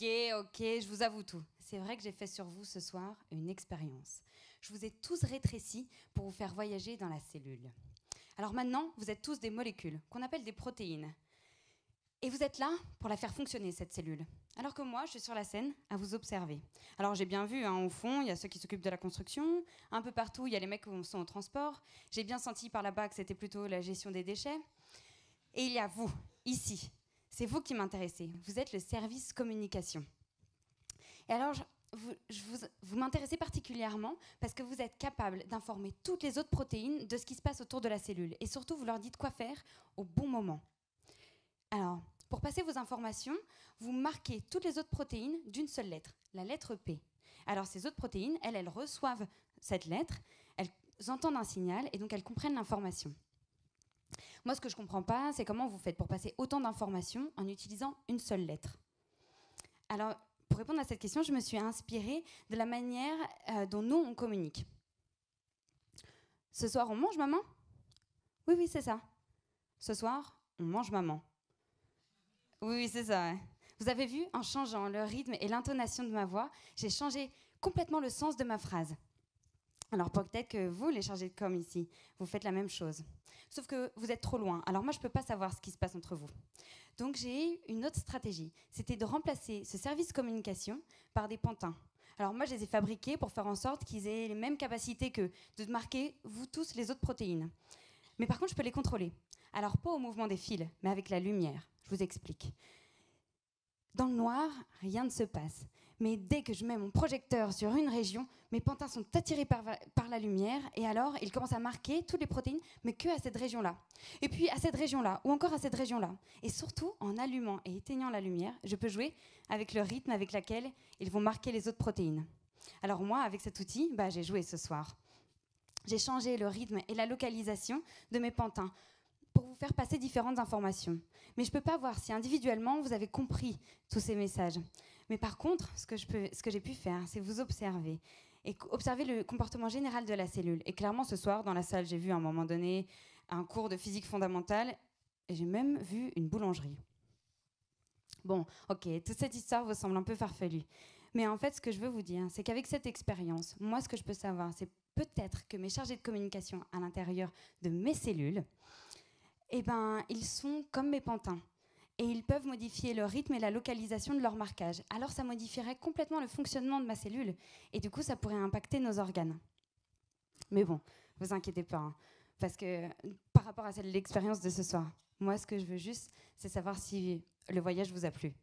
Ok, je vous avoue tout. C'est vrai que j'ai fait sur vous ce soir une expérience. Je vous ai tous rétrécis pour vous faire voyager dans la cellule. Alors maintenant, vous êtes tous des molécules, qu'on appelle des protéines. Et vous êtes là pour la faire fonctionner, cette cellule. Alors que moi, je suis sur la scène à vous observer. Alors j'ai bien vu, au fond, il y a ceux qui s'occupent de la construction. Un peu partout, il y a les mecs qui sont au transport. J'ai bien senti par là-bas que c'était plutôt la gestion des déchets. Et il y a vous, ici. C'est vous qui m'intéressez. Vous êtes le service communication. Et alors, vous m'intéressez particulièrement parce que vous êtes capable d'informer toutes les autres protéines de ce qui se passe autour de la cellule. Et surtout, vous leur dites quoi faire au bon moment. Alors, pour passer vos informations, vous marquez toutes les autres protéines d'une seule lettre, la lettre P. Alors, ces autres protéines, elles reçoivent cette lettre, elles entendent un signal et donc elles comprennent l'information. Moi, ce que je ne comprends pas, c'est comment vous faites pour passer autant d'informations en utilisant une seule lettre. Alors, pour répondre à cette question, je me suis inspirée de la manière dont nous, on communique. Ce soir, on mange, maman ? Oui, c'est ça. Ce soir, on mange, maman. Oui, c'est ça. Ouais. Vous avez vu, en changeant le rythme et l'intonation de ma voix, j'ai changé complètement le sens de ma phrase. Alors peut-être que vous, les chargés de com ici, vous faites la même chose. Sauf que vous êtes trop loin. Alors moi, je ne peux pas savoir ce qui se passe entre vous. Donc j'ai eu une autre stratégie. C'était de remplacer ce service communication par des pantins. Alors moi, je les ai fabriqués pour faire en sorte qu'ils aient les mêmes capacités que de marquer, vous tous, les autres protéines. Mais par contre, je peux les contrôler. Alors pas au mouvement des fils, mais avec la lumière. Je vous explique. Dans le noir, rien ne se passe. Mais dès que je mets mon projecteur sur une région, mes pantins sont attirés par la lumière et alors ils commencent à marquer toutes les protéines, mais que à cette région-là. Et puis à cette région-là, ou encore à cette région-là. Et surtout, en allumant et éteignant la lumière, je peux jouer avec le rythme avec lequel ils vont marquer les autres protéines. Alors moi, avec cet outil, j'ai joué ce soir. J'ai changé le rythme et la localisation de mes pantins pour vous faire passer différentes informations. Mais je ne peux pas voir si individuellement vous avez compris tous ces messages. Mais par contre, ce que j'ai pu faire, c'est vous observer et observer le comportement général de la cellule. Et clairement, ce soir, dans la salle, j'ai vu à un moment donné un cours de physique fondamentale et j'ai même vu une boulangerie. Bon, ok, toute cette histoire vous semble un peu farfelue. Mais en fait, ce que je veux vous dire, c'est qu'avec cette expérience, moi, ce que je peux savoir, c'est peut-être que mes chargés de communication à l'intérieur de mes cellules, ils sont comme mes pantins. Et ils peuvent modifier le rythme et la localisation de leur marquage. Alors ça modifierait complètement le fonctionnement de ma cellule. Et du coup, ça pourrait impacter nos organes. Mais bon, vous inquiétez pas. Parce que par rapport à l'expérience de ce soir, moi, ce que je veux juste, c'est savoir si le voyage vous a plu.